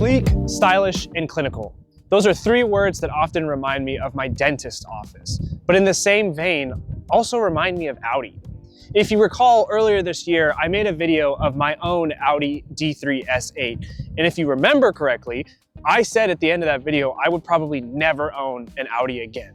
Sleek, stylish, and clinical. Those are three words that often remind me of my dentist office, but in the same vein, also remind me of Audi. If you recall, earlier this year, I made a video of my own Audi D3 S8, and if you remember correctly, I said at the end of that video I would probably never own an Audi again.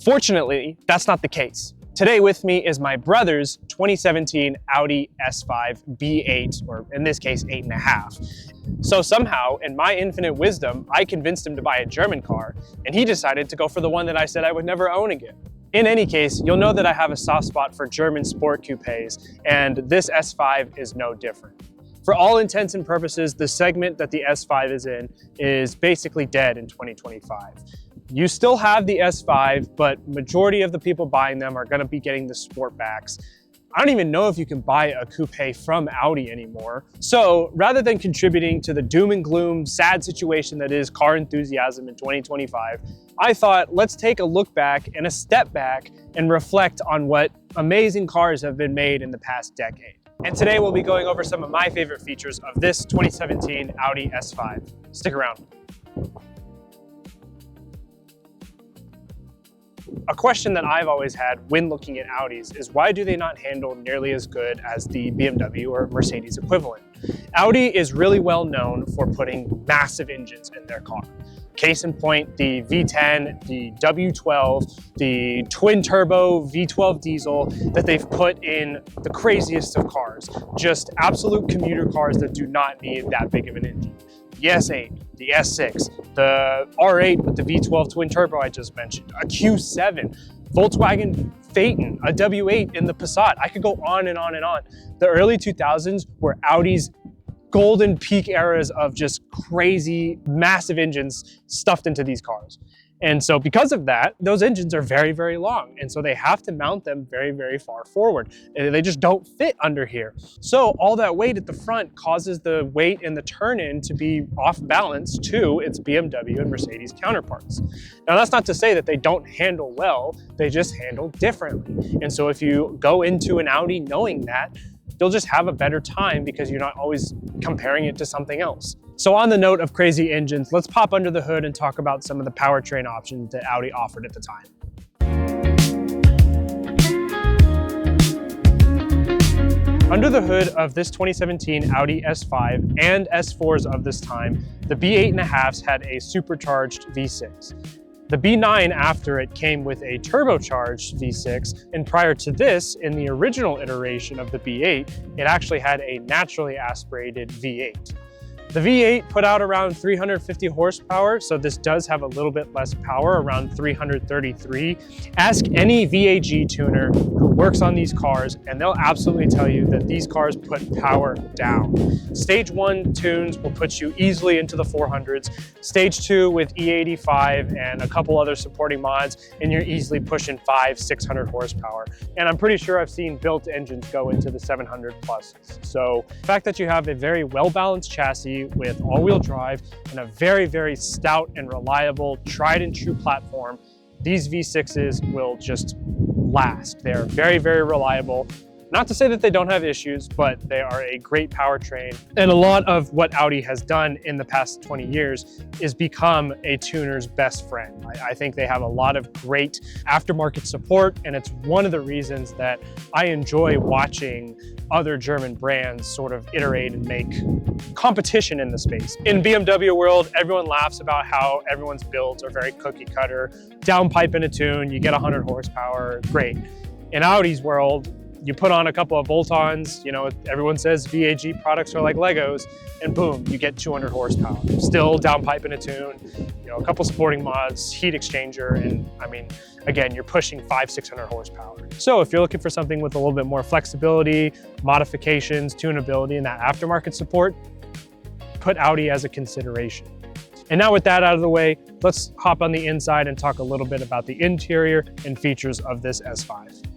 Fortunately, that's not the case. Today with me is my brother's 2017 Audi S5 B8, or in this case, 8.5. So somehow, in my infinite wisdom, I convinced him to buy a German car, and he decided to go for the one that I said I would never own again. In any case, you'll know that I have a soft spot for German sport coupes, and this S5 is no different. For all intents and purposes, the segment that the S5 is in is basically dead in 2025. You still have the S5, but majority of the people buying them are gonna be getting the Sportbacks. I don't even know if you can buy a coupe from Audi anymore. So rather than contributing to the doom and gloom, sad situation that is car enthusiasm in 2025, I thought let's take a look back and a step back and reflect on what amazing cars have been made in the past decade. And today we'll be going over some of my favorite features of this 2017 Audi S5. Stick around. A question that I've always had when looking at Audis is why do they not handle nearly as good as the BMW or Mercedes equivalent? Audi is really well known for putting massive engines in their car. Case in point, the V10, the W12, the twin turbo V12 diesel that they've put in the craziest of cars. Just absolute commuter cars that do not need that big of an engine. The S8, the S6, the R8 with the V12 twin turbo I just mentioned, a Q7, Volkswagen Phaeton, a W8 in the Passat. I could go on and on and on. The early 2000s were Audi's golden peak eras of just crazy, massive engines stuffed into these cars. And so because of that, those engines are very, very long. And so they have to mount them very, very far forward. And they just don't fit under here. So all that weight at the front causes the weight and the turn-in to be off balance to its BMW and Mercedes counterparts. Now that's not to say that they don't handle well, they just handle differently. And so if you go into an Audi knowing that, you'll just have a better time because you're not always comparing it to something else. So on the note of crazy engines, let's pop under the hood and talk about some of the powertrain options that Audi offered at the time. Under the hood of this 2017 Audi S5 and S4s of this time, the B8.5s had a supercharged V6. The B9 after it came with a turbocharged V6, and prior to this, in the original iteration of the B8, it actually had a naturally aspirated V8. The V8 put out around 350 horsepower, so this does have a little bit less power, around 333. Ask any VAG tuner who works on these cars, and they'll absolutely tell you that these cars put power down. Stage 1 tunes will put you easily into the 400s. Stage 2 with E85 and a couple other supporting mods, and you're easily pushing 500-600 horsepower. And I'm pretty sure I've seen built engines go into the 700 plus. So the fact that you have a very well-balanced chassis with all-wheel drive and a very, very stout and reliable, tried and true platform, these V6s will just last. They're very, very reliable. Not to say that they don't have issues, but they are a great powertrain. And a lot of what Audi has done in the past 20 years is become a tuner's best friend. I think they have a lot of great aftermarket support, and it's one of the reasons that I enjoy watching other German brands sort of iterate and make competition in the space. In BMW world, everyone laughs about how everyone's builds are very cookie cutter. Downpipe in a tune, you get 100 horsepower, great. In Audi's world, you put on a couple of bolt-ons, you know, everyone says VAG products are like Legos, and boom, you get 200 horsepower. Still downpipe in a tune, you know, a couple sporting mods, heat exchanger, and I mean, again, you're pushing 500-600 horsepower. So if you're looking for something with a little bit more flexibility, modifications, tunability, and that aftermarket support, put Audi as a consideration. And now with that out of the way, let's hop on the inside and talk a little bit about the interior and features of this S5.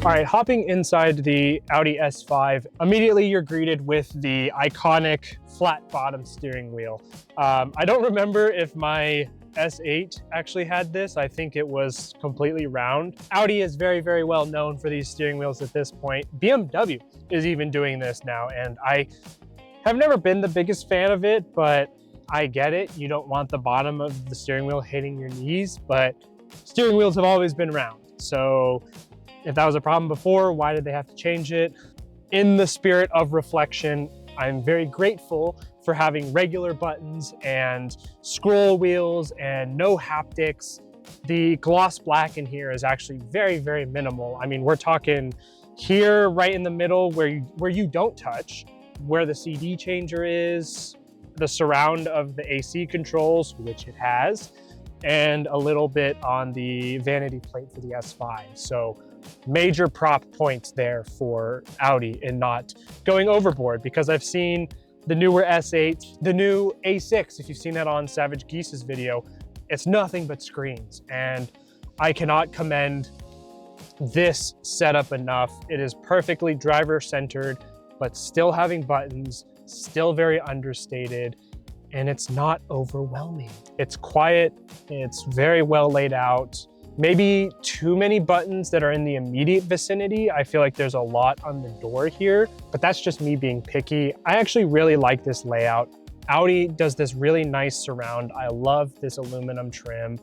All right, hopping inside the Audi S5, immediately you're greeted with the iconic flat bottom steering wheel. I don't remember if my S8 actually had this. I think it was completely round. Audi is very, very well known for these steering wheels at this point. BMW is even doing this now, and I have never been the biggest fan of it, but I get it. You don't want the bottom of the steering wheel hitting your knees, but steering wheels have always been round. So if that was a problem before, why did they have to change it? In the spirit of reflection, I'm very grateful for having regular buttons and scroll wheels and no haptics. The gloss black in here is actually very, very minimal. I mean, we're talking here right in the middle where you don't touch, where the CD changer is, the surround of the AC controls, which it has, and a little bit on the vanity plate for the S5. So major prop points there for Audi in not going overboard, because I've seen the newer S8, the new A6, if you've seen that on Savage Geese's video, it's nothing but screens. And I cannot commend this setup enough. It is perfectly driver-centered, but still having buttons, still very understated, and it's not overwhelming. It's quiet, it's very well laid out. Maybe too many buttons that are in the immediate vicinity. I feel like there's a lot on the door here, but that's just me being picky. I actually really like this layout. Audi does this really nice surround. I love this aluminum trim.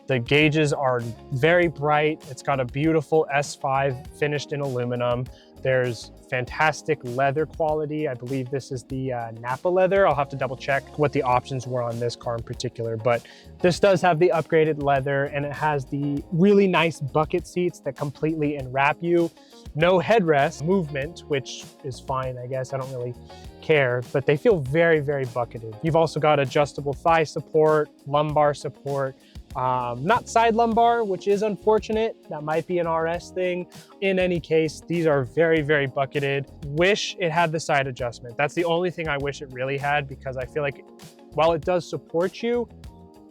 The gauges are very bright. It's got a beautiful S5 finished in aluminum. There's fantastic leather quality. I believe this is the Napa leather. I'll have to double check what the options were on this car in particular, but this does have the upgraded leather, and it has the really nice bucket seats that completely enwrap you. No headrest movement, which is fine, I guess. I don't really care, but they feel very, very bucketed. You've also got adjustable thigh support, lumbar support, not side lumbar, which is unfortunate. That might be an RS thing. In any case, these are very, very bucketed. Wish it had the side adjustment. That's the only thing I wish it really had, because I feel like while it does support you,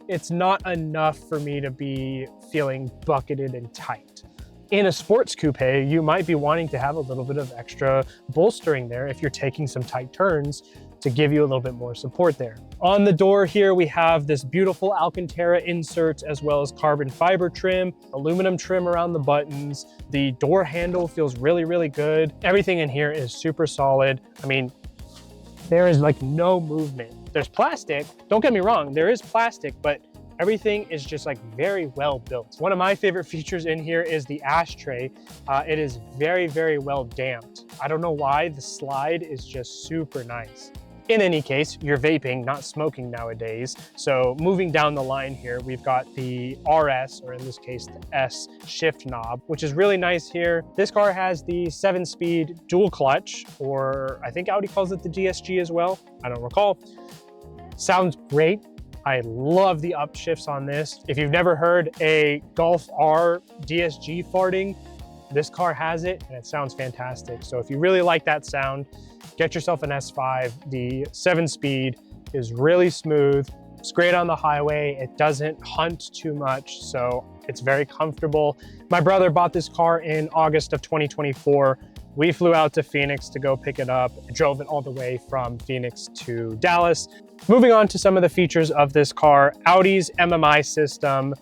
it's not enough for me to be feeling bucketed and tight. In a sports coupe, you might be wanting to have a little bit of extra bolstering there if you're taking some tight turns, to give you a little bit more support there. On the door here, we have this beautiful Alcantara insert, as well as carbon fiber trim, aluminum trim around the buttons. The door handle feels really, really good. Everything in here is super solid. I mean, there is like no movement. There's plastic, don't get me wrong, there is plastic, but everything is just like very well built. One of my favorite features in here is the ashtray. It is very, very well damped. I don't know why, the slide is just super nice. In any case, you're vaping, not smoking nowadays. So moving down the line here, we've got the RS, or in this case, the S shift knob, which is really nice here. This car has the 7-speed dual clutch, or I think Audi calls it the DSG as well. I don't recall. Sounds great. I love the upshifts on this. If you've never heard a Golf R DSG farting, this car has it, and it sounds fantastic. So if you really like that sound, get yourself an S5. The 7-speed is really smooth. It's great on the highway. It doesn't hunt too much, so it's very comfortable. My brother bought this car in August of 2024. We flew out to Phoenix to go pick it up, drove it all the way from Phoenix to Dallas. Moving on to some of the features of this car, Audi's MMI system,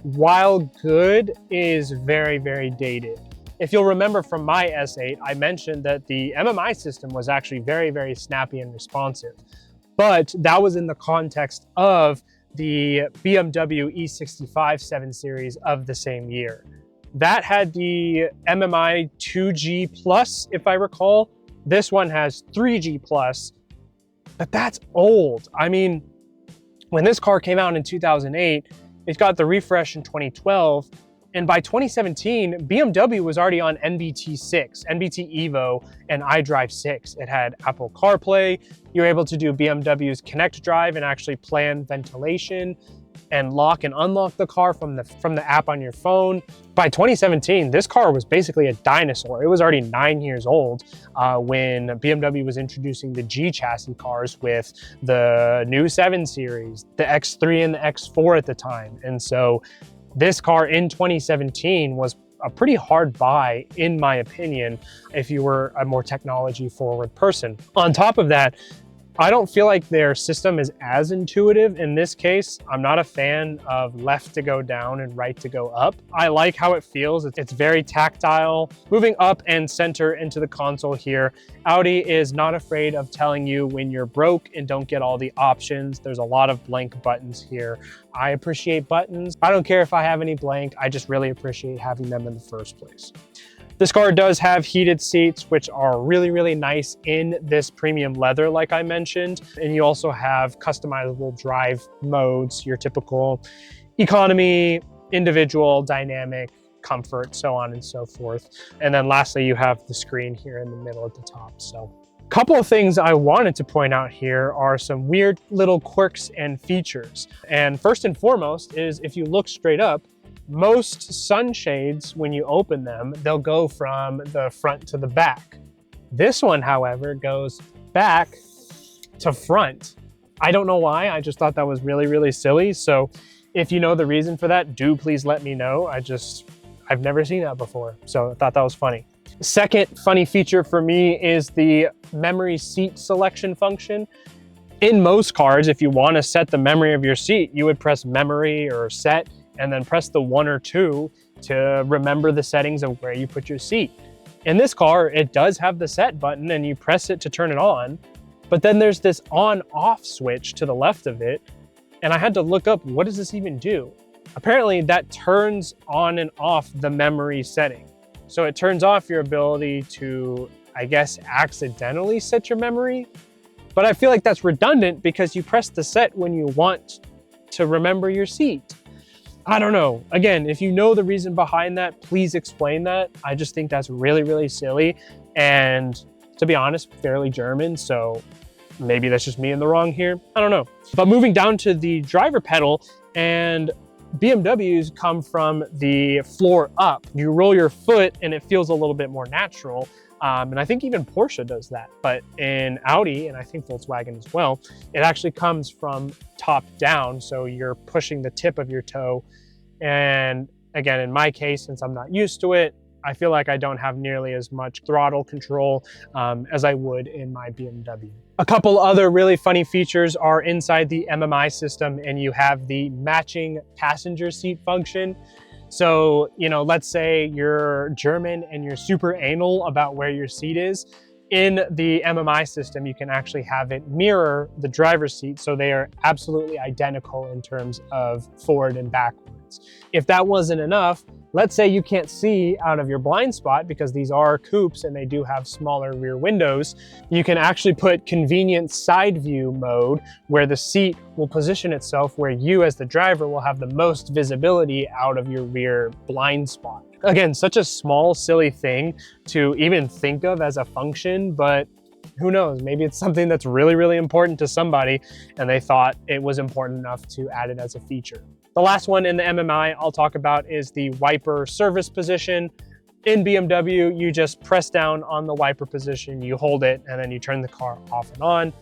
while good, is very, very dated. If you'll remember from my S8, I mentioned that the MMI system was actually very, very snappy and responsive. But that was in the context of the BMW E65 7 Series of the same year. That had the MMI 2G Plus, if I recall. This one has 3G Plus, but that's old. I mean, when this car came out in 2008, it got the refresh in 2012. And by 2017, BMW was already on NBT6, NBT Evo, and iDrive 6. It had Apple CarPlay. You were able to do BMW's Connect Drive and actually plan ventilation and lock and unlock the car from the app on your phone. By 2017, this car was basically a dinosaur. It was already 9 years old when BMW was introducing the G chassis cars with the new 7 Series, the X3 and the X4 at the time. And so this car in 2017 was a pretty hard buy, in my opinion, if you were a more technology forward person. On top of that, I don't feel like their system is as intuitive in this case. I'm not a fan of left to go down and right to go up. I like how it feels. It's very tactile. Moving up and center into the console here, Audi is not afraid of telling you when you're broke and don't get all the options. There's a lot of blank buttons here. I appreciate buttons. I don't care if I have any blank. I just really appreciate having them in the first place. This car does have heated seats, which are really, really nice in this premium leather, like I mentioned. And you also have customizable drive modes, your typical economy, individual, dynamic, comfort, so on and so forth. And then lastly, you have the screen here in the middle at the top. So a couple of things I wanted to point out here are some weird little quirks and features. And first and foremost is if you look straight up, most sunshades, when you open them, they'll go from the front to the back. This one, however, goes back to front. I don't know why, I just thought that was really, really silly. So if you know the reason for that, do please let me know. I've never seen that before, so I thought that was funny. Second funny feature for me is the memory seat selection function. In most cars, if you want to set the memory of your seat, you would press memory or set, and then press the 1 or 2 to remember the settings of where you put your seat. In this car, it does have the set button and you press it to turn it on, but then there's this on-off switch to the left of it, and I had to look up, what does this even do? Apparently that turns on and off the memory setting. So it turns off your ability to, I guess, accidentally set your memory, but I feel like that's redundant because you press the set when you want to remember your seat. I don't know. Again, if you know the reason behind that, please explain that. I just think that's really, really silly. And to be honest, fairly German. So maybe that's just me in the wrong here. I don't know. But moving down to the driver pedal, and BMWs come from the floor up. You roll your foot and it feels a little bit more natural. And I think even Porsche does that. But in Audi, and I think Volkswagen as well, it actually comes from top down. So you're pushing the tip of your toe. And again, in my case, since I'm not used to it, I feel like I don't have nearly as much throttle control as I would in my BMW. A couple other really funny features are inside the MMI system, and you have the matching passenger seat function. So, you know, let's say you're German and you're super anal about where your seat is. In the MMI system, you can actually have it mirror the driver's seat, so they are absolutely identical in terms of forward and backwards. If that wasn't enough, let's say you can't see out of your blind spot because these are coupes and they do have smaller rear windows. You can actually put convenient side view mode where the seat will position itself where you as the driver will have the most visibility out of your rear blind spot. Again, such a small, silly thing to even think of as a function, but who knows, maybe it's something that's really, really important to somebody and they thought it was important enough to add it as a feature. The last one in the MMI I'll talk about is the wiper service position. In BMW, you just press down on the wiper position, you hold it, and then you turn the car off and on.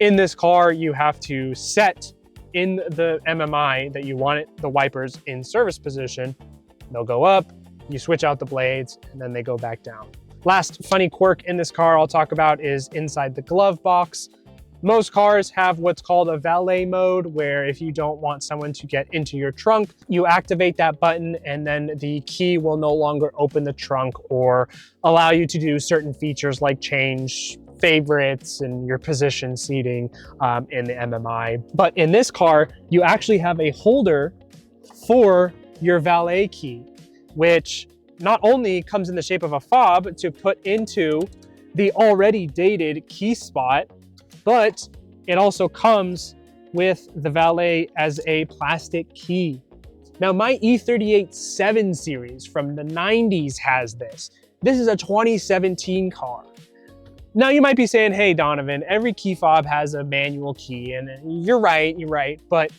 In this car, you have to set in the MMI that you want the wipers in service position. They'll go up, you switch out the blades, and then they go back down. Last funny quirk in this car I'll talk about is inside the glove box. Most cars have what's called a valet mode, where if you don't want someone to get into your trunk, you activate that button and then the key will no longer open the trunk or allow you to do certain features like change favorites and your position seating in the MMI. But in this car, you actually have a holder for your valet key, which not only comes in the shape of a fob to put into the already dated key spot, but it also comes with the valet as a plastic key. Now, my E38 7 Series from the 90s has this. This is a 2017 car. Now, you might be saying, hey, Donovan, every key fob has a manual key, and you're right, but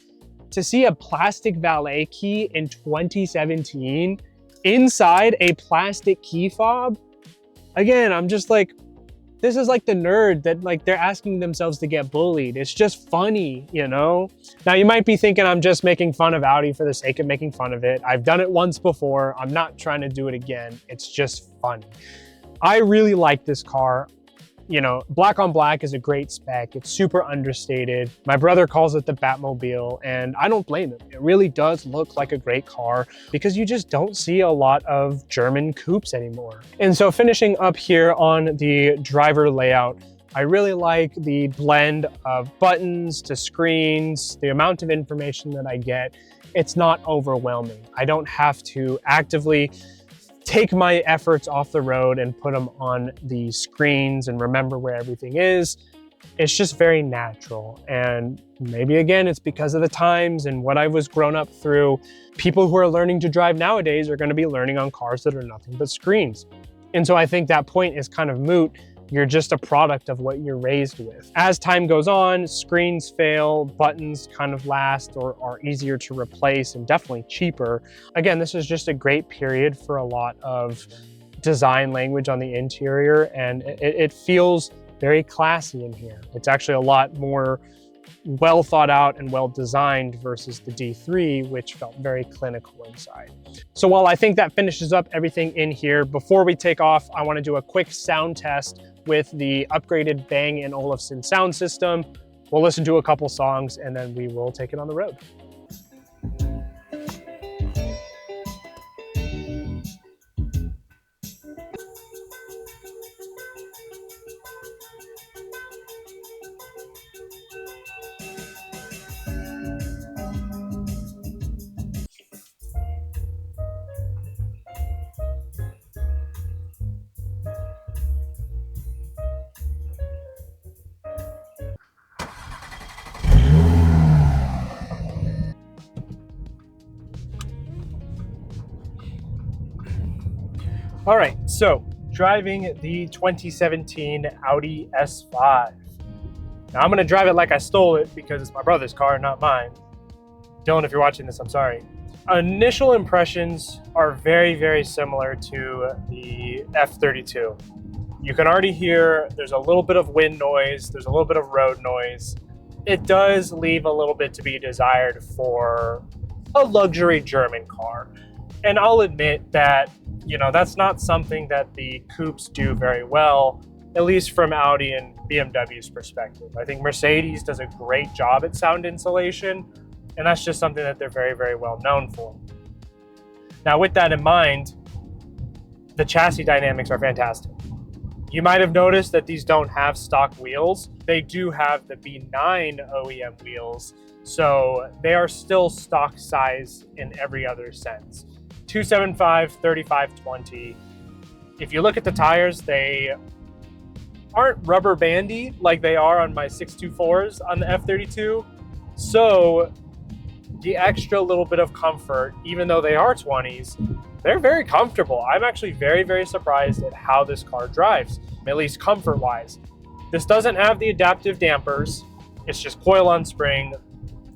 to see a plastic valet key in 2017 inside a plastic key fob, again, I'm just like, this is like the nerd that like they're asking themselves to get bullied. It's just funny, you know? Now you might be thinking I'm just making fun of Audi for the sake of making fun of it. I've done it once before. I'm not trying to do it again. It's just funny. I really like this car. You know, black on black is a great spec. It's super understated. My brother calls it the Batmobile, and I don't blame him. It really does look like a great car because you just don't see a lot of German coupes anymore. And so finishing up here on the driver layout, I really like the blend of buttons to screens, the amount of information that I get. It's not overwhelming. I don't have to actively take my efforts off the road and put them on the screens and remember where everything is. It's just very natural. And maybe again, it's because of the times and what I was grown up through. People who are learning to drive nowadays are going to be learning on cars that are nothing but screens. And so I think that point is kind of moot. You're just a product of what you're raised with. As time goes on, screens fail, buttons kind of last or are easier to replace and definitely cheaper. Again, this is just a great period for a lot of design language on the interior, and it feels very classy in here. It's actually a lot more well thought out and well designed versus the D3, which felt very clinical inside. So while I think that finishes up everything in here, before we take off, I want to do a quick sound test with the upgraded Bang & Olufsen sound system. We'll listen to a couple songs and then we will take it on the road. All right, so driving the 2017 Audi S5. Now I'm gonna drive it like I stole it because it's my brother's car, not mine. Dylan, if you're watching this, I'm sorry. Initial impressions are very, very similar to the F32. You can already hear there's a little bit of wind noise, there's a little bit of road noise. It does leave a little bit to be desired for a luxury German car. And I'll admit that, you know, that's not something that the coupes do very well, at least from Audi and BMW's perspective. I think Mercedes does a great job at sound insulation, and that's just something that they're very, very well known for. Now, with that in mind, the chassis dynamics are fantastic. You might have noticed that these don't have stock wheels. They do have the B9 OEM wheels, so they are still stock size in every other sense. 275, 35, 20. If you look at the tires, they aren't rubber bandy like they are on my 624s on the F32. So the extra little bit of comfort, even though they are 20s, they're very comfortable. I'm actually very, very surprised at how this car drives, at least comfort-wise. This doesn't have the adaptive dampers. It's just coil on spring.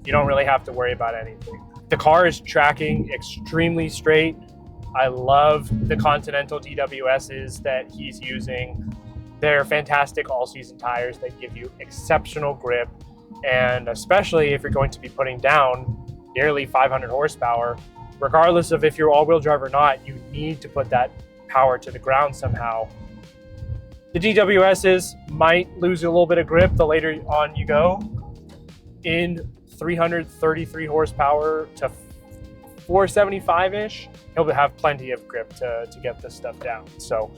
You don't really have to worry about anything. The car is tracking extremely straight. I love the Continental DWSs that he's using. They're fantastic all-season tires. They give you exceptional grip, and especially if you're going to be putting down nearly 500 horsepower, regardless of if you're all-wheel drive or not, you need to put that power to the ground somehow. The DWSs might lose a little bit of grip the later on you go. In 333 horsepower to 475-ish, he'll have plenty of grip to get this stuff down. So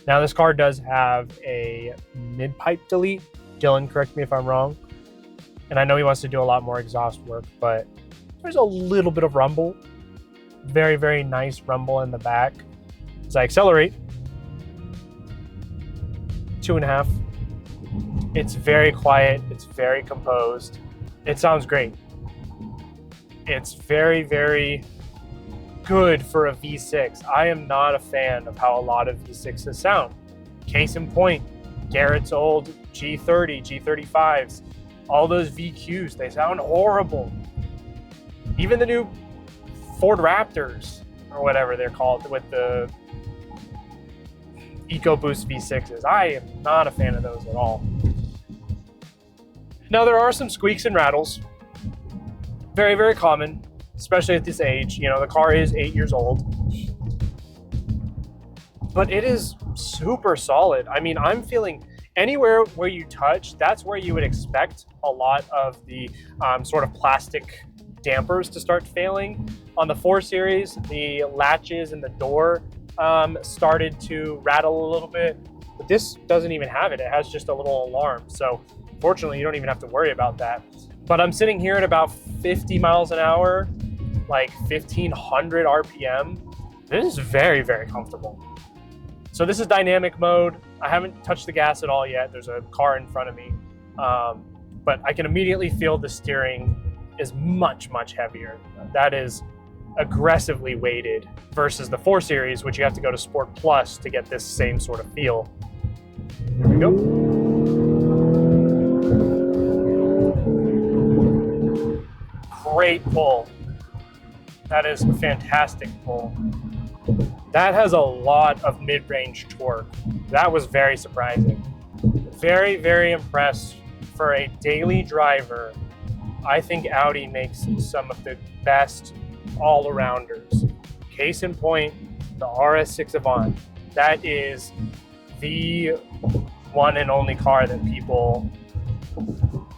now this car does have a mid-pipe delete. Dylan, correct me if I'm wrong. And I know he wants to do a lot more exhaust work, but there's a little bit of rumble. Very, very nice rumble in the back. As I accelerate, 2.5. It's very quiet, it's very composed. It sounds great. It's very, very good for a V6. I am not a fan of how a lot of V6s sound. Case in point, Garrett's old G30, G35s, all those VQs, they sound horrible. Even the new Ford Raptors, or whatever they're called, with the EcoBoost V6s. I am not a fan of those at all. Now, there are some squeaks and rattles. Very, very common, especially at this age. You know, the car is 8 years old. But it is super solid. I mean, I'm feeling Anywhere where you touch, that's where you would expect a lot of the sort of plastic dampers to start failing. On the 4 Series, the latches and the door started to rattle a little bit, but this doesn't even have it. It has just a little alarm. So fortunately, you don't even have to worry about that. But I'm sitting here at about 50 miles an hour, like 1500 RPM. This is very, very comfortable. So this is dynamic mode. I haven't touched the gas at all yet. There's a car in front of me. But I can immediately feel the steering is much, much heavier. That is aggressively weighted versus the 4 Series, which you have to go to Sport Plus to get this same sort of feel. Here we go. Great pull. That is a fantastic pull. That has a lot of mid-range torque. That was very surprising. Very, very impressed. For a daily driver, I think Audi makes some of the best all-arounders. Case in point, the RS6 Avant. That is the one and only car that people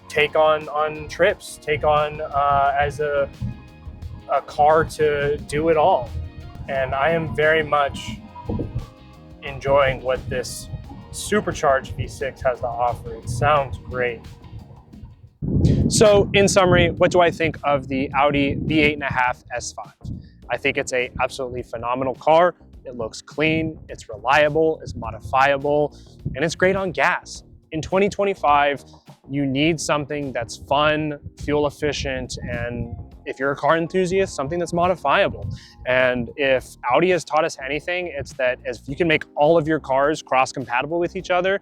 take on trips, take on as a car to do it all. And I am very much enjoying what this supercharged V6 has to offer. It sounds great. So in summary, what do I think of the Audi B8.5 S5? I think it's a absolutely phenomenal car. It looks clean, it's reliable, it's modifiable, and it's great on gas. In 2025, you need something that's fun, fuel efficient, and if you're a car enthusiast, something that's modifiable. And if Audi has taught us anything, it's that if you can make all of your cars cross-compatible with each other,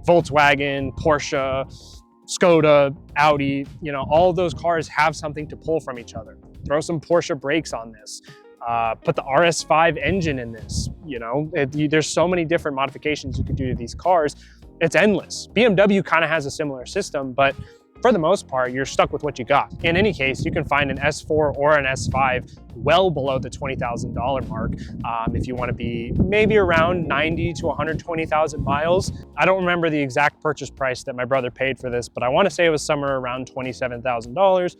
Volkswagen, Porsche, Skoda, Audi, you know, all of those cars have something to pull from each other. Throw some Porsche brakes on this. Put the RS5 engine in this. You know, there's so many different modifications you could do to these cars. It's endless. BMW kind of has a similar system, but for the most part, you're stuck with what you got. In any case, you can find an S4 or an S5 well below the $20,000 mark if you want to be maybe around 90 to 120,000 miles. I don't remember the exact purchase price that my brother paid for this, but I want to say it was somewhere around $27,000.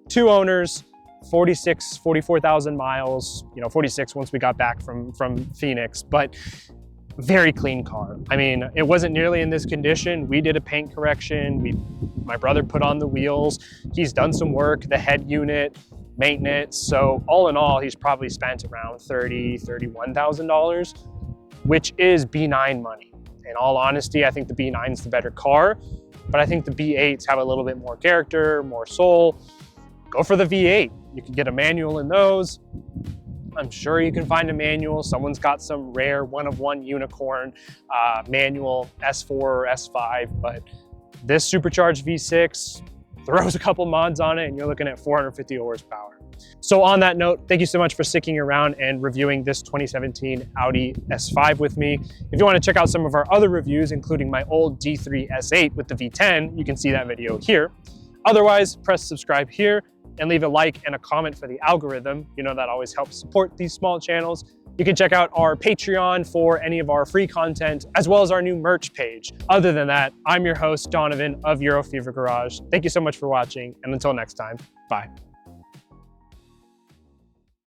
2 owners, 44,000 miles, you know, 46 once we got back from Phoenix, but very clean car. I mean, it wasn't nearly in this condition. We did a paint correction. My brother put on the wheels. He's done some work, the head unit, maintenance. So all in all, he's probably spent around $31,000, which is B9 money. In all honesty, I think the B9 is the better car, but I think the B8s have a little bit more character, more soul. Go for the V8. You can get a manual in those. I'm sure you can find a manual. Someone's got some rare one-of-one unicorn manual S4 or S5, but this supercharged V6 throws a couple mods on it and you're looking at 450 horsepower. So on that note, thank you so much for sticking around and reviewing this 2017 Audi S5 with me. If you want to check out some of our other reviews, including my old D3 S8 with the V10, you can see that video here. Otherwise, press subscribe here and leave a like and a comment for the algorithm. You know, that always helps support these small channels. You can check out our Patreon for any of our free content, as well as our new merch page. Other than that, I'm your host, Donovan of Euro Fever Garage. Thank you so much for watching, and until next time, bye.